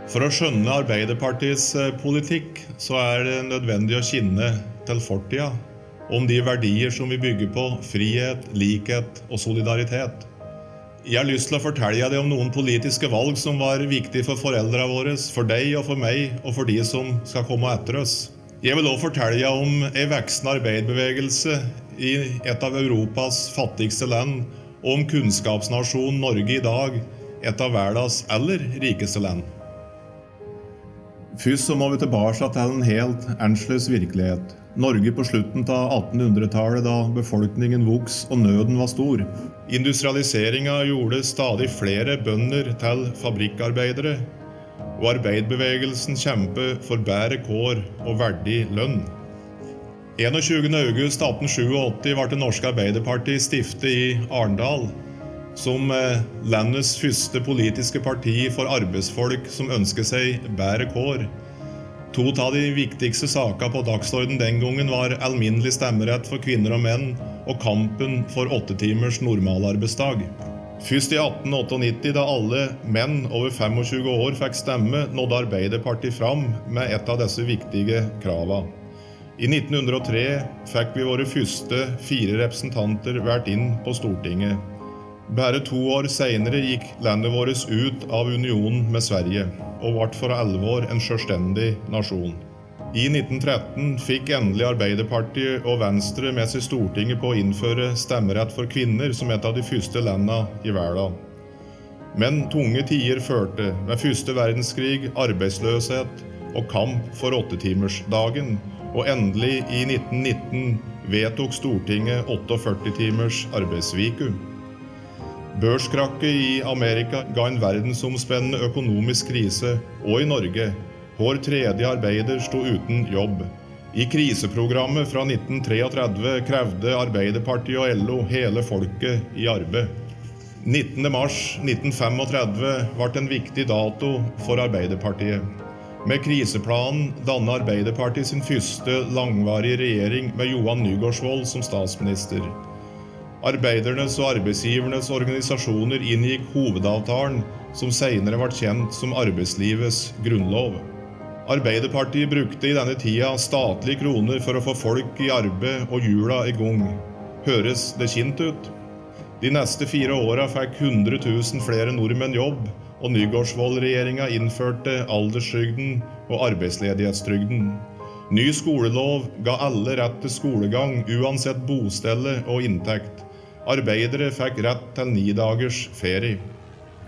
For å skjønne Arbeiderpartiets politikk, så det nødvendig å kjenne til fortida, om de verdier som vi bygger på, frihet, likhet og solidaritet. Jeg har lyst til å fortelle deg om noen politiske valg som var viktige for foreldrene våre, for deg og for meg, og for de som skal komme etter oss. Jeg vil også fortelle deg om en veksende arbeiderbevegelse i et av Europas fattigste land, og om kunnskapsnasjonen Norge i dag, et av verdens aller rikeste land. Først så må vi tilbake til en helt annerledes virkelighet. Norge på slutten av 1800-tallet, da befolkningen voks og nøden var stor. Industrialiseringen gjorde stadig flere bønder til fabrikkarbeidere, og arbeiderbevegelsen kjempet for bedre kår og verdig lønn. 21. august 1887 ble det norske Arbeiderpartiet stiftet i Arendal, som landets første politiske parti for arbeidsfolk som ønsker seg bedre kår. To av de viktigste sakene på dagsordenen den gangen var alminnelig stemmerett for kvinner og menn og kampen for 8 timers normalarbeidsdag. Først i 1898, da alle menn over 25 år fikk stemme, nådde Arbeiderpartiet fram med et av disse viktige kravene. I 1903 fikk vi våre første 4 representanter valgt inn på Stortinget. Bare 2 år senere gikk landet vårt ut av unionen med Sverige, og ble for 11 år en selvstendig nasjon. I 1913 fikk endelig Arbeiderpartiet og Venstre med seg Stortinget på å innføre stemmerett for kvinner som et av de første landene i verden. Men tunge tider førte med første verdenskrig, arbeidsløshet og kamp for 8-timersdagen, og endelig i 1919 vedtok Stortinget 48 timers arbeidsviku. Børskrakket i Amerika ga en verdensomspennende økonomisk krise, og i Norge. Hver tredje arbeider stod uten jobb. I kriseprogrammet fra 1933 krevde Arbeiderpartiet og LO hele folket i arbeid. 19. mars 1935 ble en viktig dato for Arbeiderpartiet. Med kriseplanen dannet Arbeiderpartiet sin første langvarige regjering med Johan Nygaardsvold som statsminister. Arbeidernes og arbeidsgivernes organisasjoner inngikk hovedavtalen som senere ble kjent som arbeidslivets grunnlov. Arbeiderpartiet brukte i denne tida statlige kroner for å få folk i arbeid og hjula i gang. Høres det kjent ut? De neste 4 årene fikk 100 000 flere nordmenn jobb, og Nygaardsvold-regjeringen innførte alderstrygden og arbeidsledighetstrygden. Ny skolelov ga alle rett til skolegang, uansett bostelle og inntekt. Arbeidere fikk rett til 9 dagers ferie.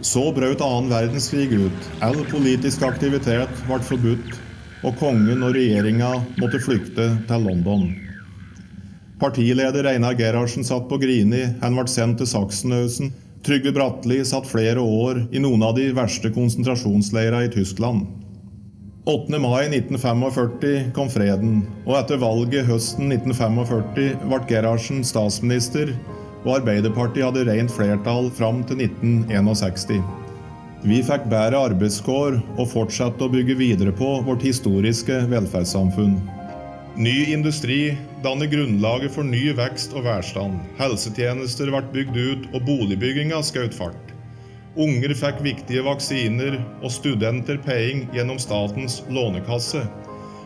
Så brøt 2. verdenskrig ut. All politisk aktivitet ble forbudt, og kongen og regjeringen måtte flykte til London. Partileder Einar Gerhardsen satt på Grini, han ble sendt til Sachsenhausen. Trygve Bratteli satt flere år i noen av de verste konsentrasjonsleirene i Tyskland. 8. mai 1945 kom freden, og etter valget høsten 1945 ble Gerhardsen statsminister, og Arbeiderpartiet hadde rent flertall fram til 1961. Vi fikk bedre arbeidskår og fortsatte å bygge videre på vårt historiske velferdssamfunn. Ny industri danner grunnlaget for ny vekst og velstand. Helsetjenester ble bygd ut, og boligbyggingen skjøt fart. Unger fikk viktige vaksiner, og studenter penger gjennom statens lånekasse.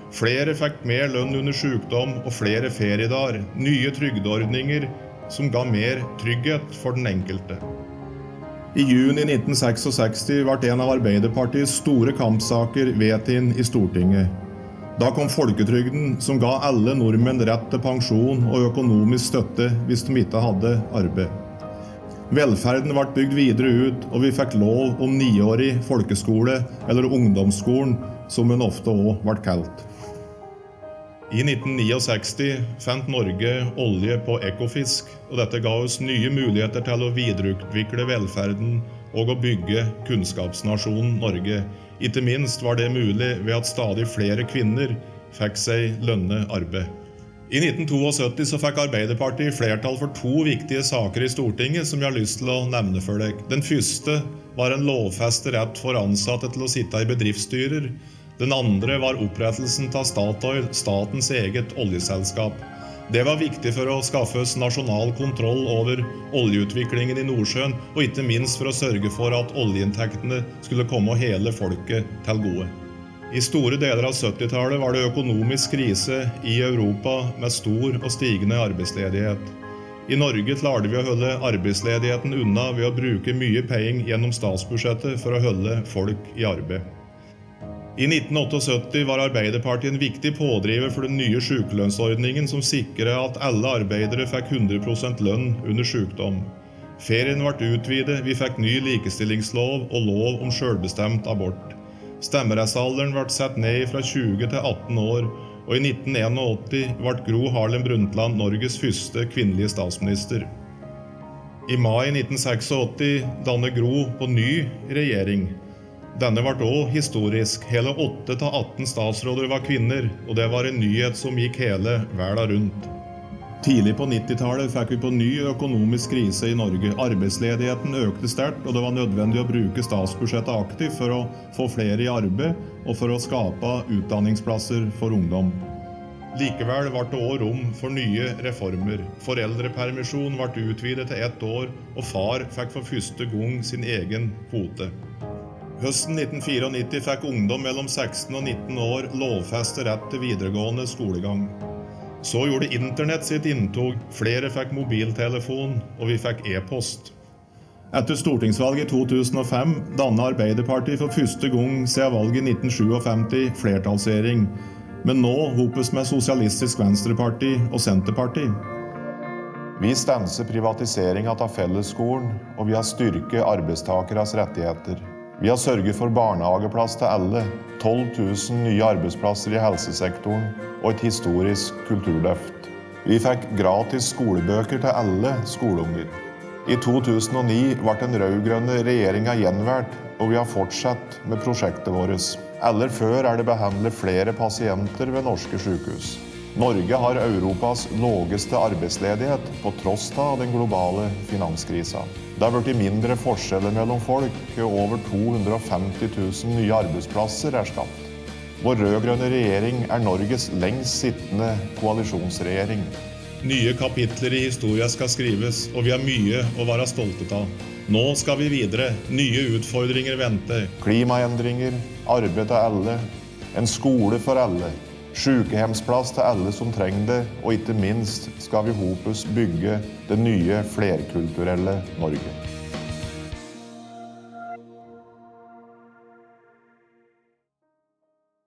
Flere fikk mer lønn under sykdom og flere feriedager, nye trygdeordninger som ga mer trygghet for den enkelte. I juni 1966 ble en av Arbeiderpartiets store kampsaker vedtatt i Stortinget. Da kom folketrygden, som ga alle nordmenn rett til pensjon og økonomisk støtte hvis de ikke hadde arbeid. Velferden ble bygd videre ut, og vi fikk lov om 9-årig folkeskole, eller ungdomsskolen, som den ofte også ble kalt. I 1969 fant Norge olje på Ekofisk, og dette ga oss nye muligheter til å videreutvikle velferden og å bygge kunnskapsnasjonen Norge. Ikke minst var det mulig ved at stadig flere kvinner fikk seg lønnet arbeid. I 1972 så fikk Arbeiderpartiet flertall for 2 viktige saker i Stortinget som jeg har lyst til å nevne for deg. Den første var en lovfestet rett for ansatte til å sitte i bedriftsstyrer. Den andre var opprettelsen av Statoil, statens eget oljeselskap. Det var viktig for å skaffe oss nasjonal kontroll over oljeutviklingen i Nordsjøen, og ikke minst for å sørge for at oljeinntektene skulle komme hele folket til gode. I store deler av 70-tallet var det økonomisk krise i Europa med stor og stigende arbeidsledighet. I Norge klarte vi å holde arbeidsledigheten unna ved å bruke mye penger gjennom statsbudsjettet for å holde folk i arbeid. I 1978 var Arbeiderpartiet en viktig pådriver for den nye sykelønnsordningen som sikret at alle arbeidere fikk 100% lønn under sykdom. Ferien ble utvidet, vi fikk ny likestillingslov og lov om selvbestemt abort. Stemmerettsalderen ble satt ned fra 20 til 18 år, og i 1981 ble Gro Harlem Brundtland Norges første kvinnelige statsminister. I mai 1986 dannet Gro på ny regjering. Denne ble også historisk. Hele 8 av 18 statsråder var kvinner, og det var en nyhet som gikk hele verden rundt. Tidlig på 90-tallet fikk vi på ny økonomisk krise i Norge. Arbeidsledigheten økte sterkt, og det var nødvendig å bruke statsbudsjettet aktivt for å få flere i arbeid og for å skape utdanningsplasser for ungdom. Likevel ble det også rom for nye reformer. Foreldrepermisjon ble utvidet til 1 år, og far fikk for første gang sin egen kvote. Høsten 1994 fikk ungdom mellom 16 og 19 år lovfestet rett til videregående skolegang. Så gjorde internett sitt inntog, flere fikk mobiltelefon, og vi fikk e-post. Etter stortingsvalget i 2005 dannet Arbeiderpartiet for første gang siden valget i 1957 flertallsregjering, men nå hopes med Sosialistisk Venstreparti og Senterparti. Vi stanser privatiseringen av fellesskolen, og vi har styrket arbeidstakeres rettigheter. Vi har sørget for barnehageplass til alle, 12 000 nye arbeidsplasser i helsesektoren og et historisk kulturløft. Vi fikk gratis skolebøker til alle skoleunger. I 2009 ble den rød-grønne regjeringen gjenvalgt, og vi har fortsatt med prosjektet vårt. Aldri før er det behandlet flere pasienter ved norske sykehus. Norge har Europas laveste arbeidsledighet på tross av den globale finanskrisen. Det har blitt mindre forskjeller mellom folk, og over 250 000 nye arbeidsplasser er skapt. Vår rød-grønne regjering er Norges lengst sittende koalisjonsregjering. Nye kapitler i historien skal skrives, og vi har mye å være stolte av. Nå skal vi videre. Nye utfordringer venter. Klimaendringer, arbeid til alle, en skole for alle, sykehjemsplass til alle som trenger det, og ikke minst skal vi hopes bygge det nye flerkulturelle Norge.